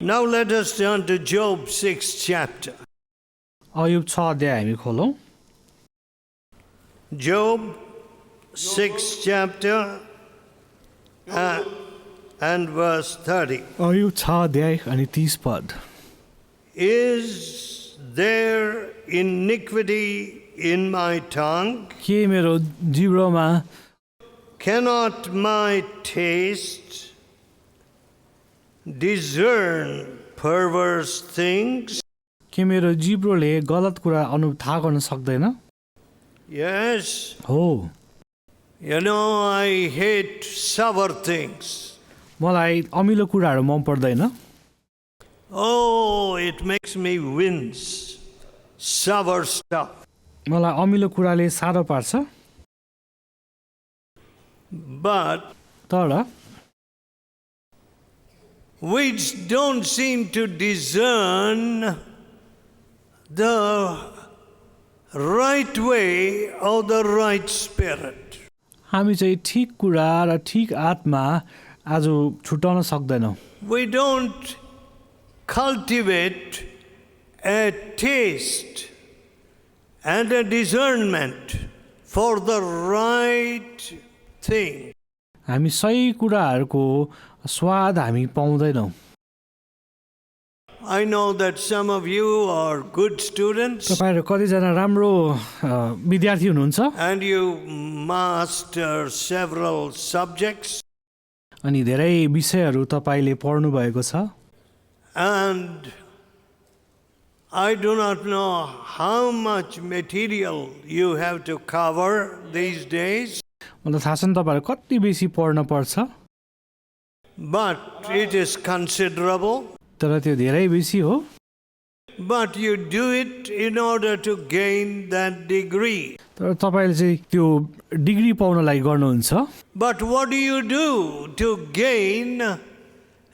Now let us turn to Job 6th chapter. Ayub 6 अध्याय हामी खोलौँ। Job 6th chapter and verse 30. Ayub 6 अध्याय अनि 30 पद। Is there iniquity in my tongue? के मेरो जिब्रोमा Cannot my taste discern perverse things? के मेरो जिब्रोले गलत कुरा थाहा गर्न सक्दैन? Yes. हो, You know, I hate sour things. मलाई अमिलो कुराहरू मन पर्दैन। Oh, it makes me wince. Sour stuff. मलाई अमिलो कुराले साह्रो पार्छ। But तर which don't seem to discern the right way or the right spirit. हामी चाहिँ ठिक कुरा र ठिक आत्मा आज छुटाउन सक्दैनौँ। We don't cultivate a taste and a discernment for the right thing. हामी सही कुराहरूको स्वाद हामी पाउँदैनौँ। I know that some of you are good students तपाईहरु कतिजना राम्रो विद्यार्थी हुनुहुन्छ and you master several subjects, अनि धेरै विषयहरू तपाईले पढ्नु भएको छ। and I do not know how much material you have to cover these days, मलाई थाहा छैन तपाईहरु कति बेसी पढ्न पर्छ, but it is considerable. तर त्यो धेरै बेसी हो। But you do it in order to gain that degree. तर तपाईले चाहिँ त्यो डिग्री पाउनलाई गर्नुहुन्छ। But what do you do to gain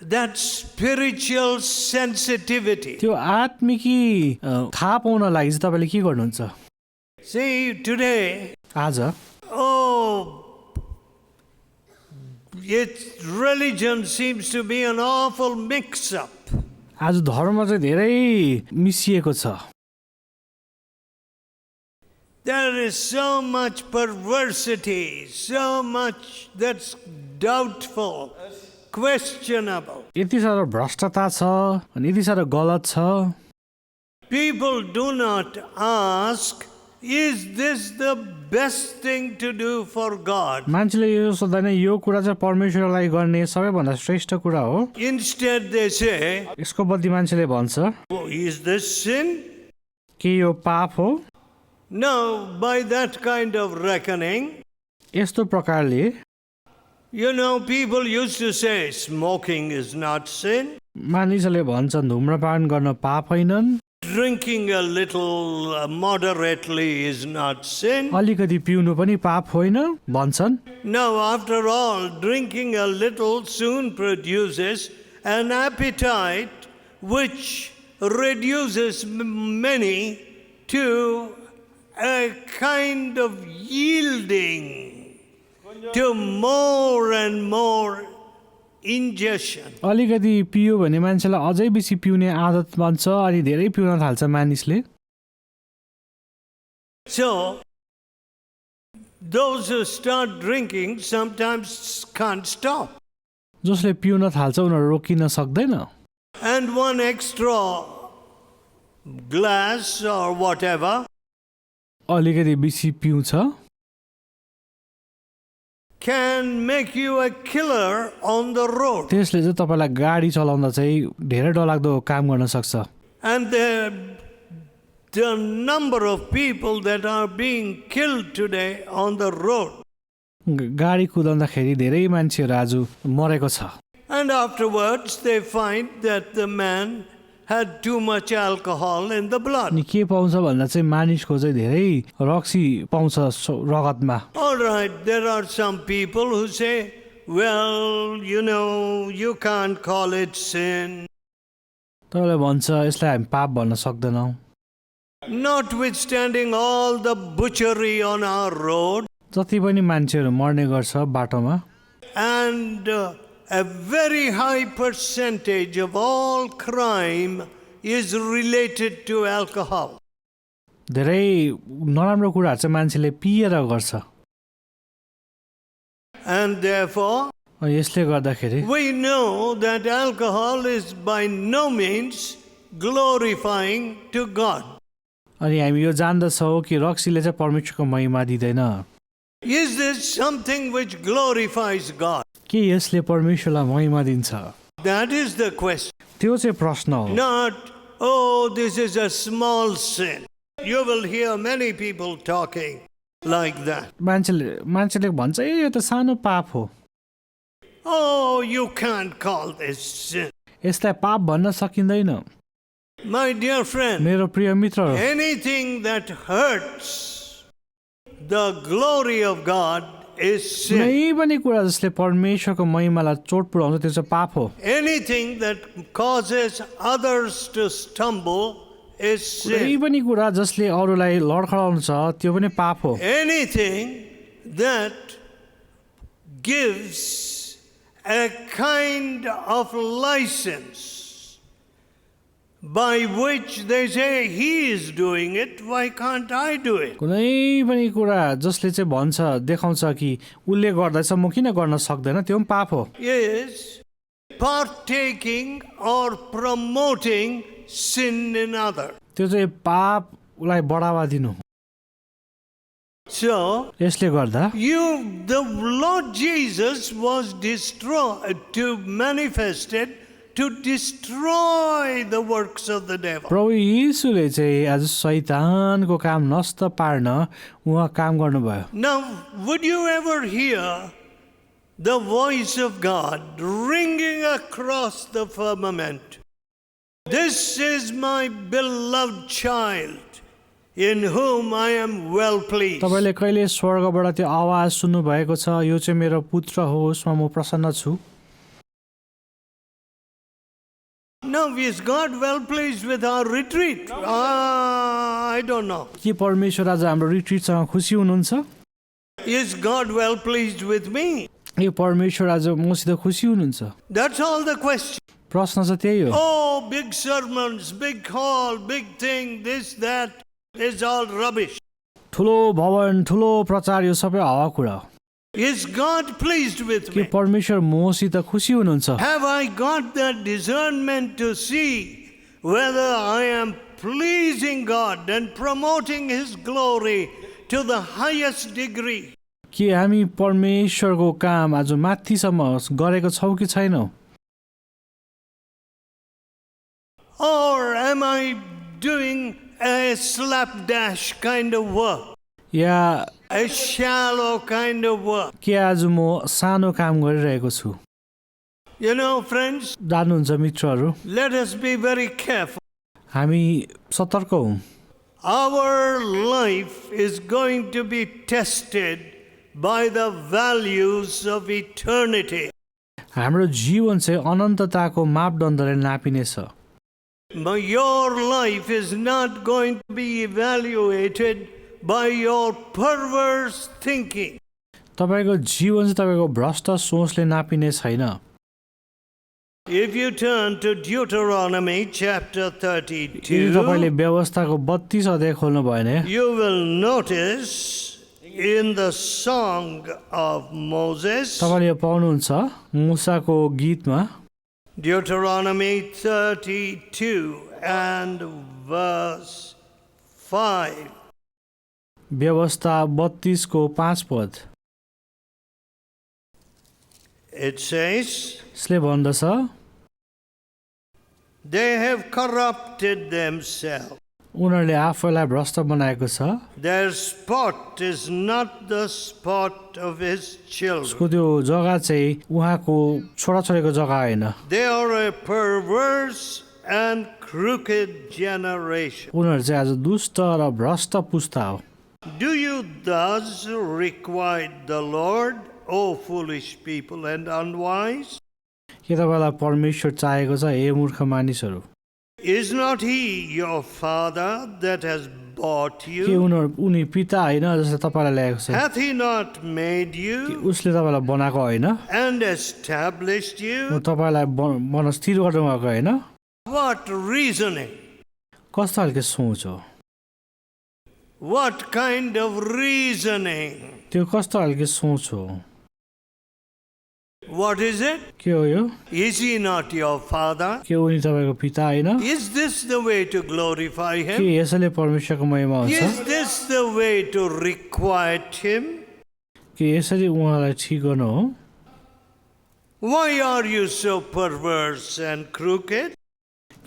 that spiritual sensitivity? त्यो आत्मिकी थाहा पाउनलाई चाहिँ तपाईले के गर्नुहुन्छ? See, today, आज its religion seems to be an awful mix-up. आज धर्म चाहिँ धेरै मिसिएको छ। There is so much perversity, so much that's doubtful, questionable. यति साह्रो भ्रष्टता छ अनि यति साह्रो गलत छ। People do not ask, is this the best thing to do for God? मान्छेले यो सोच्दैन यो कुरा चाहिँ परमेश्वरलाई गर्ने सबैभन्दा श्रेष्ठ कुरा हो। Instead they say, यसको बदली मान्छेले भन्छ oh, is this sin? के यो पाप हो? No, by that kind of reckoning, यस्तो प्रकारले you know, people used to say smoking is not sin, मानिसहरूले भन्छन् धूम्रपान गर्न पाप होइनन्, drinking a little moderately is not sin. अलिकति पिउनु पनि पाप होइन भन्छन्। Now, after all, drinking a little soon produces an appetite which reduces many to a kind of yielding to more and more ingestion. अलिकति पियो भने मान्छेलाई अझै बेसी पिउने आदत बन्छ अनि धेरै पिउन थाल्छ मानिसले। So, those who start drinking sometimes can't stop. जसले पिउन थाल्छ उनीहरू रोकिन सक्दैन। And one extra glass or whatever अलिकति बेसी पिउँछ can make you a killer on the road. त्यसले चाहिँ तपाईलाई गाडी चलाउँदा चाहिँ धेरै डरलाग्दो काम गर्न सक्छ। And the number of people that are being killed today on the road. गाडी कुदाउँदाखेरि धेरै मान्छेहरू आज मरेको छ। And afterwards they find that the man had too much alcohol in the blood. अनि के पाउँछ भन्दा चाहिँ मानिसको चाहिँ धेरै रक्सी पाउँछ रगतमा। All right, there are some people who say, well, you know, you can't call it sin. तपाईँले भन्छ यसलाई हामी पाप भन्न सक्दैनौँ। Notwithstanding all the butchery on our road जति पनि मान्छेहरू मर्ने गर्छ बाटोमा and a very high percentage of all crime is related to alcohol. धेरै नराम्रो कुराहरू चाहिँ मान्छेले पिएर गर्छ And therefore, यसले गर्दाखेरि we know that alcohol is by no means glorifying to God. अनि हामी यो जान्दछौँ कि रक्सीले चाहिँ परमेश्वरको महिमा दिँदैन Is this something which glorifies God? के यसले परमेश्वरलाई महिमा दिन्छ That is the question. त्यो चाहिँ प्रश्न हो Not, oh, this is a small sin. You will hear many people talking like that. मान्छेले भन्छ ए यो त सानो पाप हो Oh, you can't call this sin. यसलाई पाप भन्न सकिँदैन My dear friend, मेरो प्रिय मित्रहरू anything that hurts the glory of God is sin. कुनै पनि कुरा जसले परमेश्वरको महिमालाई चोट पुर्याउँछ त्यो चाहिँ पाप हो Anything that causes others to stumble is कुनै sin. पनि कुरा जसले अरूलाई लडखडाउँछ त्यो पनि पाप हो Anything that gives a kind of license by which they say he is doing it, why can't I do it? कुनै पनि कुरा जसले चाहिँ भन्छ देखाउँछ कि उसले गर्दैछ म किन गर्न सक्दैन त्यो पनि पाप हो Is partaking or promoting sin in others. त्यो चाहिँ पापलाई बढावा दिनु हो So, यसले गर्दा the Lord Jesus was manifested to destroy the works of the devil. प्रभु यीशुले चाहिँ आज शैतानको काम नष्ट पार्न उहाँ काम गर्नुभयो Now, would you ever hear the voice of God ringing across the firmament? This is my beloved child, in whom I am well pleased. तपाईँले कहिले स्वर्गबाट त्यो आवाज सुन्नुभएको छ यो चाहिँ मेरो पुत्र हो उसमा म प्रसन्न छु Now, is God well pleased with our retreat? I don't know. के परमेश्वर आज हाम्रो रिट्रिटसँग खुसी हुनुहुन्छ Is God well pleased with me? यो परमेश्वर आज मसित खुसी हुनुहुन्छ That's all the question. प्रश्न चाहिँ त्यही हो Oh, big sermons, big call, big thing, this, that is all rubbish. ठुलो भवन ठुलो प्रचार यो सबै हावा कुरा हो Is God pleased with के me? परमेश्वर मसित खुसी हुनुहुन्छ Have I got that discernment to see whether I am pleasing God and promoting His glory to the highest degree? के हामी परमेश्वरको काम आज माथिसम्म गरेको छौँ कि छैनौँ Or am I doing a slapdash kind of work? Yeah A shallow kind of work? के आज म सानो काम गरिरहेको छु You know, friends, जान्नुहुन्छ मित्रहरू let us be very careful. हामी सतर्क हौँ Our life is going to be tested by the values of eternity. हाम्रो जीवन चाहिँ अनन्तताको मापदण्डले नापिनेछ But your life is not going to be evaluated by your perverse thinking. तपाईँको जीवन चाहिँ तपाईँको भ्रष्ट सोचले नापिने छैन If you turn to Deuteronomy chapter यदि 32, तपाईँले व्यवस्थाको 32 अध्याय खोल्नु भयो भने you will notice in the song of Moses, तपाईँले यो पाउनुहुन्छ मुसाको गीतमा Deuteronomy 32 and verse 5. व्यवस्था 32 को 5 पद It says, यसले भन्दछ they have corrupted themselves. उनीहरूले आफैलाई भ्रष्ट बनाएको छ Their spot is not the spot of his children. उसको त्यो जग्गा चाहिँ उहाँको छोराछोरीको जग्गा होइन They are a perverse and crooked generation. उनीहरू चाहिँ आज दुष्ट र भ्रष्ट पुस्ता हो Do you thus requite the Lord, O foolish people and unwise? के तपाईँलाई परमेश्वर चाहेको छ हे मूर्ख मानिसहरू Is not he your father that has bought के you? उनी पिता होइन जसले तपाईँलाई ल्याएको छ Hath he not made कि you उसले तपाईँलाई बनाएको होइन and established you? तपाईँलाई बन स्थिर गर्नुभएको होइन What reasoning? कस्तो खालको सोच हो What kind of reasoning? त्यो कस्तो खालको सोच हो What is it? के हो यो Is he not your father? के उनी तपाईँको पिता होइन Is this the way to glorify के him? यसैले परमेश्वरको महिमा हुन्छ Is this the way to requite him? कि यसरी उहाँलाई ठिक गर्नु हो Why are you so perverse and crooked?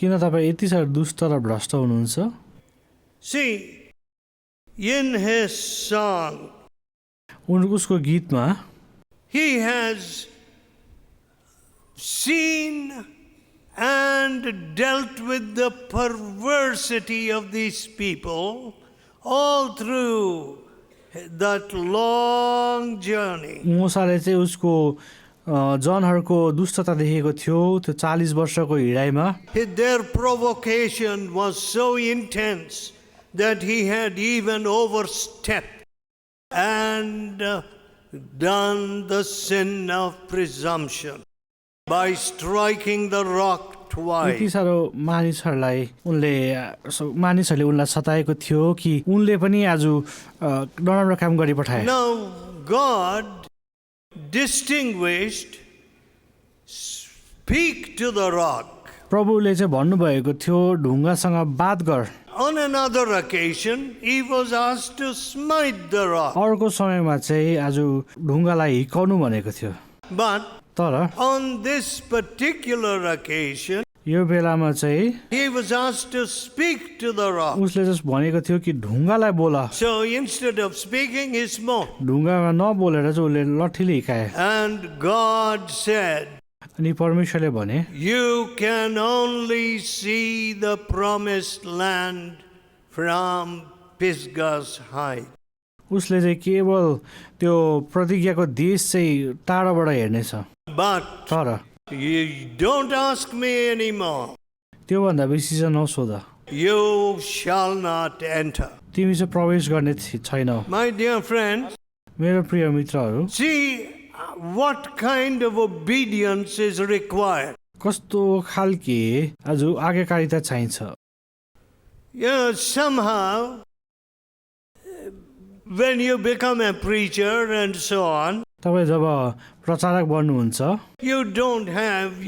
किन तपाईँ यति साह्रो दुष्ट र भ्रष्ट हुनुहुन्छ See, in his song, उसको गीतमा he has seen and dealt with the perversity of these people all through that long journey. मुसाले चाहिँ उसको जनहरूको दुष्टता देखेको थियो त्यो 40 वर्षको हिँडाइमा Their provocation was so intense that he had even overstepped and done the sin of presumption by striking the rock यति twice. साह्रो मानिसहरूले उनलाई सताएको थियो कि उनले पनि आज नराम्रो काम गरिपठाए Now, God distinguished, speak to the rock. प्रभुले चाहिँ भन्नुभएको थियो ढुङ्गासँग बात गर On another occasion, he was asked to smite the rock. अर्को समयमा चाहिँ आज ढुङ्गालाई हिर्काउनु भनेको थियो But तर on this particular occasion, यो बेलामा चाहिँ he was asked to speak to the rock. उसले जस्ट भनेको थियो कि ढुङ्गालाई बोला So instead of speaking, he smote. ढुङ्गामा नबोलेर चाहिँ उसले लट्ठीले हिर्काए And God said, अनि परमेश्वरले भने you can only see the promised land from Pisgah's height. उसले चाहिँ केवल त्यो प्रतिज्ञाको देश चाहिँ टाढाबाट हेर्नेछ But तर you don't ask me anymore. त्योभन्दा बेसी चाहिँ नसोध You shall not enter. तिमी चाहिँ प्रवेश गर्ने छैनौ My dear friends, मेरो प्रिय मित्रहरू see what kind of obedience is required. कस्तो खालके आज आज्ञाकारिता चाहिन्छ Somehow, when you become a preacher and so on, तपाईँ जब प्रचारक बन्नुहुन्छ you don't have,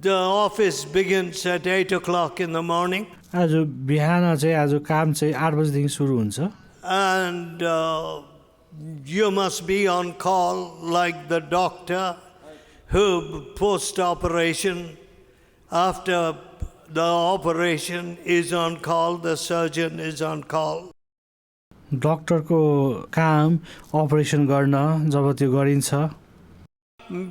the office begins at 8 o'clock in the morning. आज बिहान चाहिँ आज काम चाहिँ 8 बजेदेखि सुरु हुन्छ And you must be on call like the doctor who post-operation, after the operation is on call, the surgeon is on call. डक्टरको काम अपरेसन गर्न जब त्यो गरिन्छ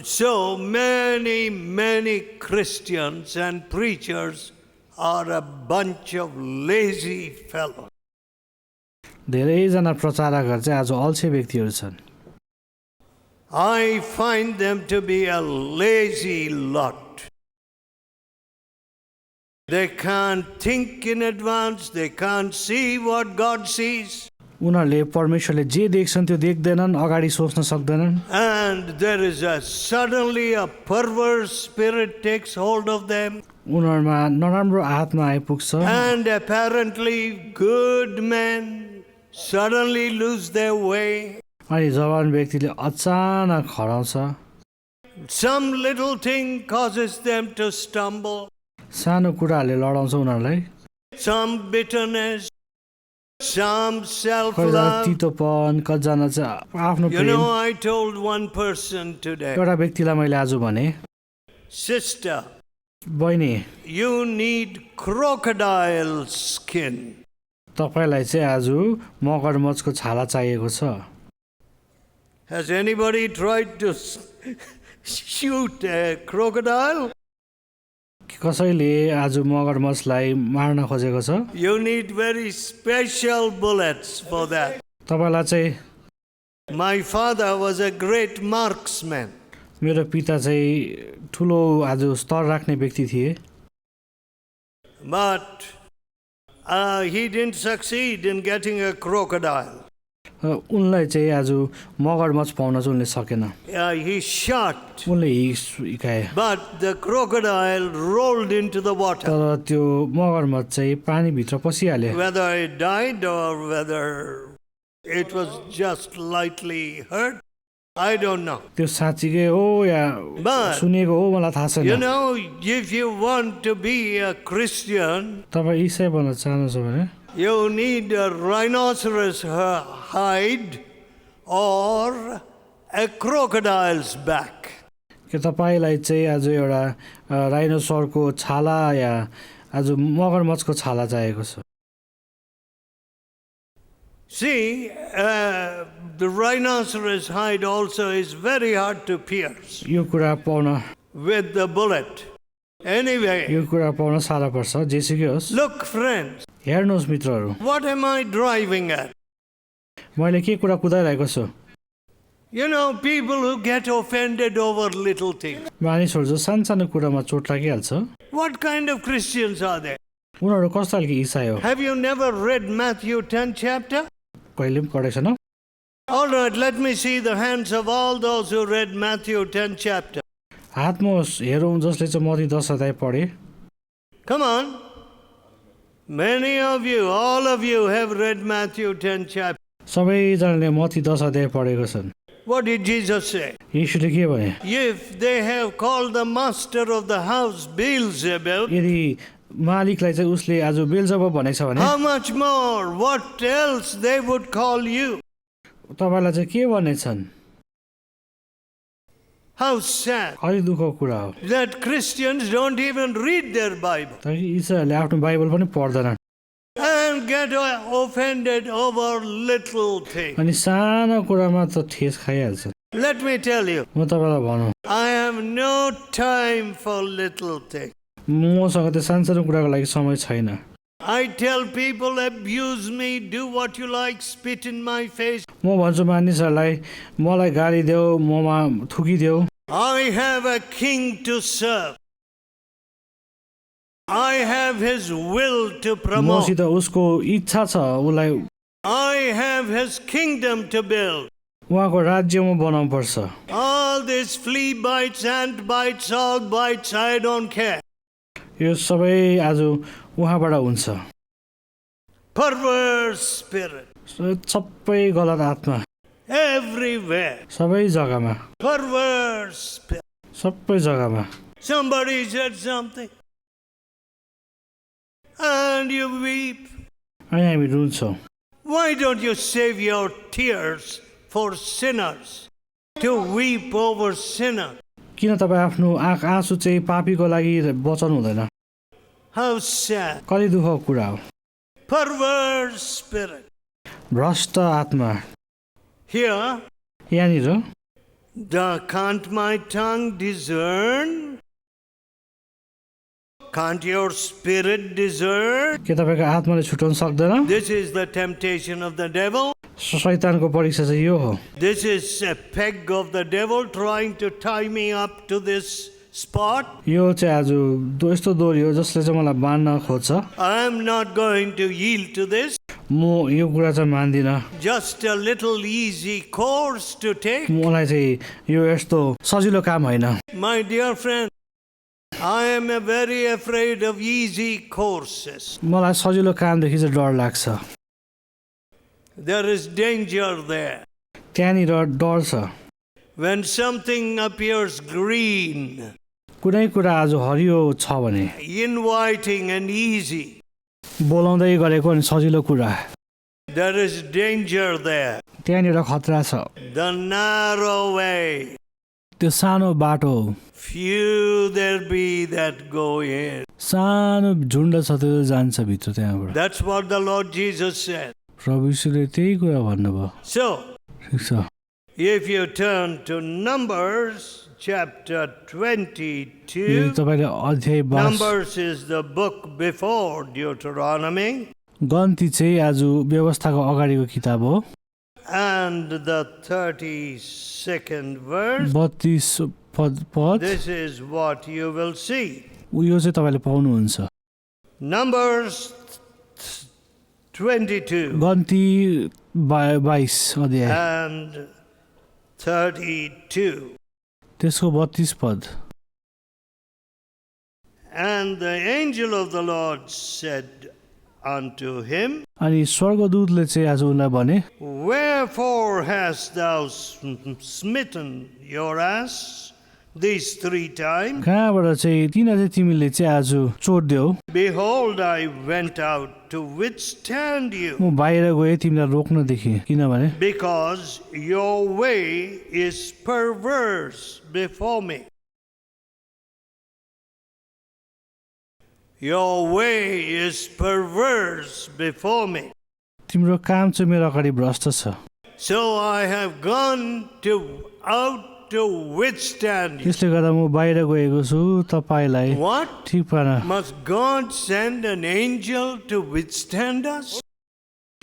So many Christians and preachers are a bunch of lazy fellows. धेरैजना प्रचारकहरू चाहिँ आज अल्छे व्यक्तिहरू छन् I find them to be a lazy lot. They can't think in advance, they can't see what God sees. उनीहरूले परमेश्वरले जे देख्छन् त्यो देख्दैनन् अगाडि सोच्न सक्दैनन् And there is suddenly a perverse spirit takes hold of them. उनीहरूमा नराम्रो आत्मा आइपुग्छ And apparently good men suddenly lose their way. अनि जवान व्यक्तिले अचानक हराउँछ Some little thing causes them to stumble. सानो कुराहरूले लडाउँछ उनीहरूलाई Some bitterness, some कतिजना self-love. तितोपन कतिजना चाहिँ आफ्नो प्रेम I told one person today, एउटा व्यक्तिलाई मैले आज भने sister, बहिनी you need crocodile skin. तपाईँलाई चाहिँ आज मगरमच्छको छाला चाहिएको छ Has anybody tried to shoot a crocodile? कसैले आज मगरमच्छलाई मार्न खोजेको छ You need very special bullets for that. तपाईँलाई चाहिँ My father was a great marksman. मेरो पिता चाहिँ ठुलो आज स्तर राख्ने व्यक्ति थिए But he didn't succeed in getting a crocodile. उनलाई चाहिँ आज मगरमच्छ पाउन चाहिँ उनले सकेन He shot, उनले हिकाए but the crocodile rolled into the water. तर त्यो मगरमच्छ चाहिँ पानीभित्र पसिहाल्यो Whether it died or whether it was just lightly hurt, I don't know. त्यो साँच्चीकै हो या But, सुनेको हो मलाई थाहा you छैन know, if you want to be a Christian, तपाईँ इसाई बन्न चाहनुहुन्छ भने you need a rhinoceros hide or a crocodile's back. कि तपाईँलाई चाहिँ आज एउटा राइनोसरको छाला या आज मगरमच्छको छाला चाहिएको छ See, the rhinoceros hide also is very hard to pierce यो कुरा पाउन with the bullet. Anyway, यो कुरा पाउन साह्रो पर्छ जेसुकै होस् look, friends, हेर्नुहोस् मित्रहरू what am I driving at? मैले के कुरा कुदाइरहेको छु You know, people who get offended over little things. मानिसहरू जो सानसानो कुरामा चोट लागिहाल्छ What kind of Christians are they? उनीहरू कस्तो खालको इसाई हो Have you never read Matthew 10 chapter? कहिले पनि पढेको छैन All right, let me see the hands of all those who read Matthew 10 chapter. हातमा हेरौँ जसले चाहिँ मती 10 अध्याय पढे Come on. Many of you, all of you have read Matthew 10 chapter. सबैजनाले मती 10 अध्याय पढेको छन् What did Jesus say? यीशुले के भने If they have called the master of the house Beelzebub, यदि मालिकलाई चाहिँ उसले आज बेलजबब भनेको छ भने how much more, what else they would call you? तपाईँलाई चाहिँ के भनेछन् How sad कति दुःखको कुरा हो that Christians don't even read their Bible तर इसाईहरूले आफ्नो बाइबल पनि पढ्दैनन् and get offended over little things. अनि सानो कुरामा त ठेस खाइहाल्छ Let me tell you, म तपाईँलाई भनौँ I have no time for little things. मसँग त्यो सानसानो कुराको लागि समय छैन I tell people, abuse me, do what you like, spit in my face. म भन्छु मानिसहरूलाई मलाई गाली देऊ ममा थुकिदेऊ I have a king to serve. I have his will to promote. मसित उसको इच्छा छ उसलाई I have his kingdom to build. उहाँको राज्य म बनाउनु पर्छ All these flea bites, ant bites, all bites, I don't care. यो सबै आज उहाँबाट हुन्छ Perverse spirit. सबै गलत आत्मा Everywhere. सबै जग्गामा Perverse spirit. सबै जग्गामा Somebody said something. And you weep. अनि हामी रुन्छौँ Why don't you save your tears for sinners? To weep over sinners. किन तपाईँ आफ्नो आँसु चाहिँ पापीको लागि बचाउनु हुँदैन How sad. कति दुःखको कुरा हो Perverse spirit. भ्रष्ट आत्मा Here, यहाँनिर can't my tongue discern? Can't your spirit discern? के तपाईँको आत्माले छुटाउन सक्दैन This is the temptation of the devil. शैतानको परीक्षा चाहिँ यो हो This is a peg of the devil trying to tie me up to this spot. यो चाहिँ आज यस्तो दोरी हो जसले चाहिँ मलाई बाँध्न खोज्छ I am not going to yield to this. म यो कुरा चाहिँ मान्दिनँ Just a little easy course to take. मलाई चाहिँ यो यस्तो सजिलो काम होइन My dear friend, I am very afraid of easy courses. मलाई सजिलो कामदेखि चाहिँ डर लाग्छ There is danger there. त्यहाँनिर डर छ When something appears green, कुनै कुरा आज हरियो छ भने inviting and easy, बोलाउँदै गरेको अनि सजिलो कुरा there is danger there. त्यहाँनिर खतरा छ The narrow way, त्यो सानो बाटो few there be that go in. सानो झुन्ड छ त्यो जान्छ भित्र त्यहाँबाट That's what the Lord Jesus said. प्रभु यीशुले त्यही कुरा भन्नुभयो So, ठिक छ if you turn to Numbers chapter 22, तपाईँले अध्याय 22 Numbers is the book before Deuteronomy, गन्ती चाहिँ आज व्यवस्थाको अगाडिको किताब हो and the 32nd verse. 32 पद This is what you will see. यो चाहिँ तपाईँले पाउनुहुन्छ Numbers 22 गन्ती 22 अध्याय and 32. त्यसको 32 पद And the angel of the Lord said unto him, अनि स्वर्गदूतले चाहिँ आज उनलाई भने Wherefore hast thou smitten your ass these 3 times? कहाँबाट चाहिँ किन चाहिँ तिमीले चाहिँ आज चोट दियौ Behold, I went out to withstand you, म बाहिर गएँ तिमीलाई रोक्नदेखि किनभने because your way is perverse before me. Your way is perverse before me. तिम्रो काम चाहिँ मेरो अगाडि भ्रष्ट छ So I have gone out to withstand you. त्यसले गर्दा म बाहिर गएको छु तपाईलाई What? ठिक पार्न Must God send an angel to withstand us?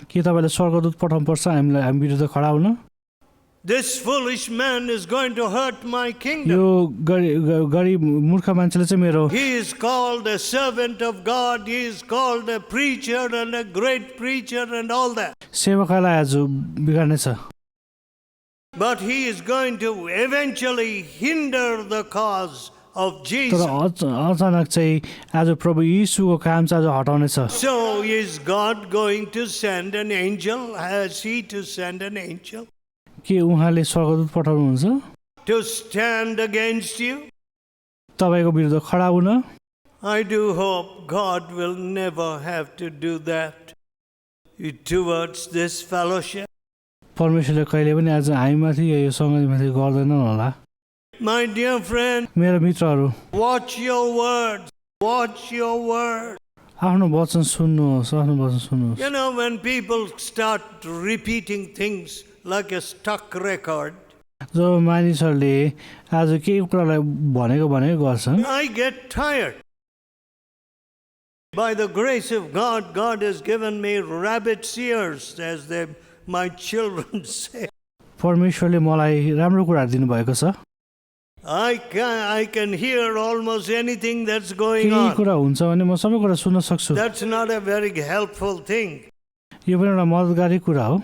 के तपाईँले स्वर्गदूत पठाउनु पर्छ हामी विरुद्ध खडा हुन This foolish man is going to hurt my kingdom. यो गरिब मूर्ख मान्छेले चाहिँ मेरो He is called a servant of God. He is called a preacher and a great preacher and all that. सेवकालाई आज बिगार्नेछ But he is going to eventually hinder the cause of तर Jesus. अचानक चाहिँ आज प्रभु यीशुको काम चाहिँ आज हटाउनेछ So is God going to send an angel? Has he to send an angel के उहाँले स्वर्गदूत पठाउनुहुन्छ to stand against you? तपाईँको विरुद्ध खडा हुन I do hope God will never have to do that towards this fellowship. परमेश्वरले कहिले पनि आज हामीमाथि या यो सङ्गतिमाथि गर्दैनन् होला My dear friend, मेरो मित्रहरू watch your words. Watch your words. आफ्नो वचन सुन्नुहोस् आफ्नो वचन सुन्नुहोस् You know, when people start repeating things like a stuck record, जब मानिसहरूले आज केही कुरालाई भनेको गर्छन् I get tired. By the grace of God, God has given me rabbit's ears, as my children say. परमेश्वरले मलाई राम्रो कुराहरू दिनुभएको छ I can hear almost anything that's going केही on. कुरा हुन्छ भने म सबै कुरा सुन्न सक्छु That's not a very helpful thing. यो पनि एउटा मद्दतकारी कुरा हो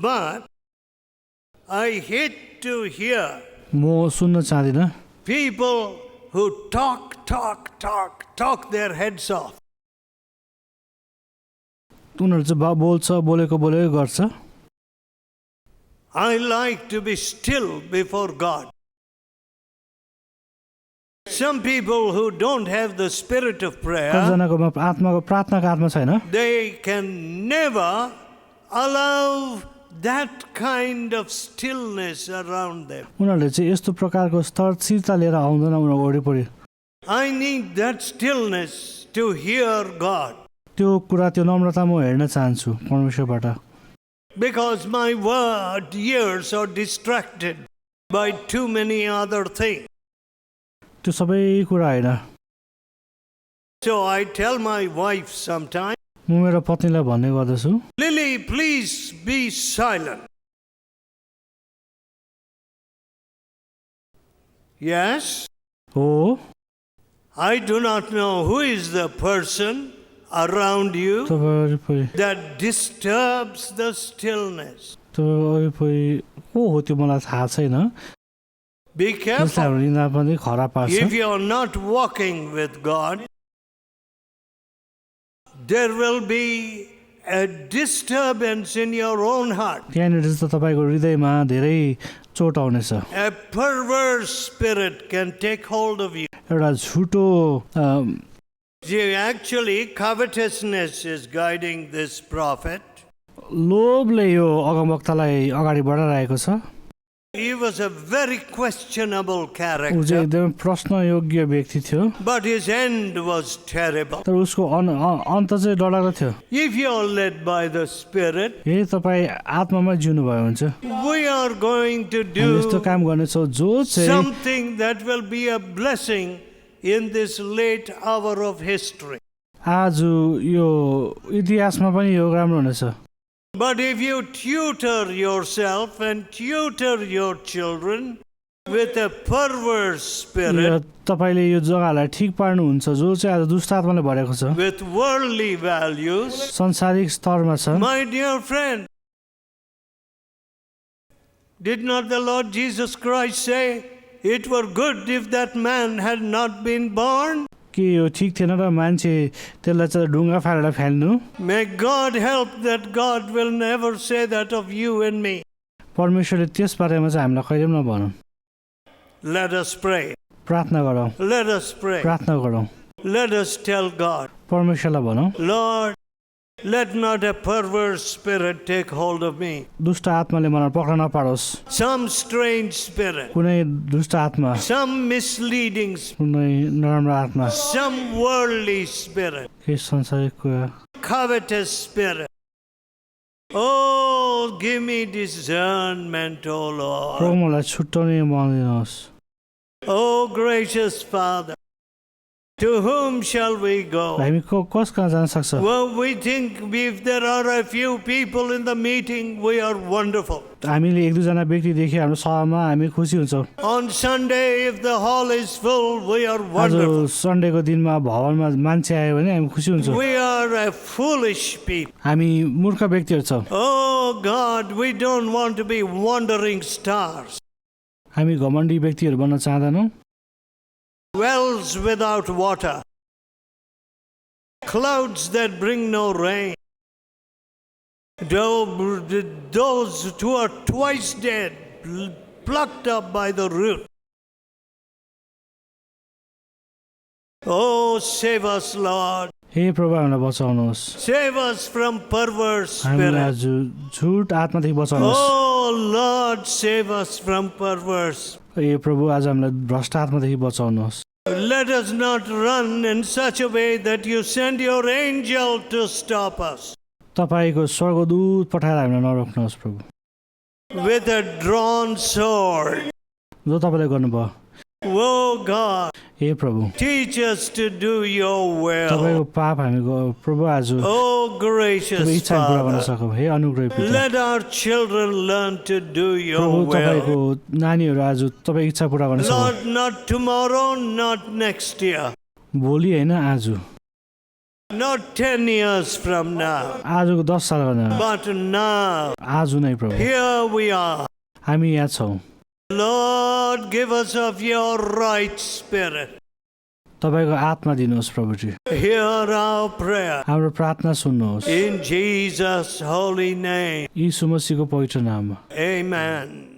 But I hate to hear म सुन्न चाहदिनँ people who talk their heads off. उनीहरू चाहिँ बोलेको गर्छ I like to be still before God. Some people who don't have the spirit of prayer, कतिजनाकोमा आत्माको प्रार्थनाको आत्मा छैन they can never allow that kind of stillness around them. उनीहरूले चाहिँ यस्तो प्रकारको स्थिरता लिएर आउँदैन उनीहरू वरिपरि I need that stillness to hear God, त्यो कुरा त्यो नम्रता म हेर्न चाहन्छु परमेश्वरबाट because my ears are distracted by too many other things. त्यो सबै कुरा होइन So I tell my wife sometimes, म मेरो पत्नीलाई भन्ने गर्दछु Lily, please be silent. Yes, हो I do not know who is the person around you तपाईँ वरिपरि that disturbs the stillness. तपाईँ वरिपरि को हो त्यो मलाई थाहा छैन Be जसले careful. हाम्रो निन्दा पनि खराब पार्छ If you are not walking with God, there will be a disturbance in your own heart. त्यहाँनिर चाहिँ तपाईँको हृदयमा धेरै चोट आउनेछ A perverse spirit can take hold of you. एउटा झुटो See, actually, covetousness is guiding this prophet. लोभले यो अगमवक्तालाई अगाडि बढाइरहेको छ He was a very questionable ऊ चाहिँ character, एकदमै प्रश्नयोग्य व्यक्ति थियो but his end was terrible. तर उसको अन्त चाहिँ डरलाग्दो थियो If you are led by the Spirit, यदि तपाईँ आत्मामा जिउनुभयो भने चाहिँ we are going to हामी यस्तो do काम गर्नेछौँ जो चाहिँ something that will be a blessing in this late hour of history. आज यो इतिहासमा पनि यो राम्रो हुनेछ But if you tutor yourself and tutor your children with a perverse spirit, यो तपाईँले यो जग्गालाई ठिक पार्नुहुन्छ जो चाहिँ आज दुष्ट आत्माले भरेको छ, with worldly values. संसारिक स्तरमा छ। My dear friend, did not the Lord Jesus Christ say, it were good if that man had not been born? के यो ठिक थिएन र मान्छे त्यसलाई चाहिँ ढुङ्गा Faleiro फ्याल्नु? May God help that God will never say that of you and me. परमेश्वरले त्यस बारेमा चाहिँ हामीलाई कहिले पनि नभनौँ। Let us pray. प्रार्थना गरौँ, Let us pray. प्रार्थना गरौँ, Let us tell God, परमेश्वरलाई भनौँ, Lord, let not a perverse spirit take hold of me. दुष्ट आत्माले मलाई पक्रा नपारोस्। Some strange spirit, कुनै दुष्ट आत्मा, some misleading spirit, कुनै नराम्रो आत्मा, some worldly spirit, केही संसारिक कुरा, covetous spirit. Oh, give me discernment, O Lord. प्रभु मलाई छुट्याउने मन दिनुहोस्। Oh, gracious Father, to whom shall we go? हामी कस कहाँ जान सक्छ? Well, we think if there are a few people in the meeting, we are wonderful. हामीले एक दुईजना व्यक्ति देखे हाम्रो सभामा हामी खुसी हुन्छौँ। On Sunday, if the hall is full, we are आज wonderful. सन्डेको दिनमा भवनमा मान्छे आयो भने हामी खुसी हुन्छौँ। We are a foolish people. हामी मूर्ख व्यक्तिहरू छौँ। Oh God, we don't want to be wandering stars. हामी घमण्डी व्यक्तिहरू बन्न चाहँदैनौँ। Wells without water, clouds that bring no rain, those who are twice dead, plucked up by the root. Oh, save us, Lord. हे प्रभु हामीलाई बचाउनुहोस्। Save us from perverse हामीलाई spirit. झुट आत्मादेखि बचाउनुहोस्। Oh, Lord, save us from perverse. हे प्रभु आज हामीलाई भ्रष्ट आत्मादेखि बचाउनुहोस्। Let us not run in such a way that you send your angel to stop us. तपाईँको स्वर्गदूत पठाएर हामीलाई नरोक्नुहोस् प्रभु। With a drawn sword. जो तपाईँले गर्नुभयो। Oh God, हे प्रभु teach us to do your will. तपाईँको पाप हामी प्रभु आज Oh gracious इच्छा पूरा गर्न Father, सकौँ। हे अनुग्रही पिता let our children learn to do प्रभु your तपाईँको will. नानीहरू आज तपाईँ इच्छा पूरा गर्न सकौँ। Lord, not tomorrow, not next year, भोलि होइन आज, not 10 years from now, आजको 10 साल गर्न, but now. आज नै प्रभु Here we are. हामी यहाँ छौँ। Lord, give us of your right spirit. तपाईँको आत्मा दिनुहोस् प्रभुजी। Hear our prayer. हाम्रो प्रार्थना सुन्नुहोस्। In Jesus' holy name. यीशु मसीहको पवित्र नाममा। Amen.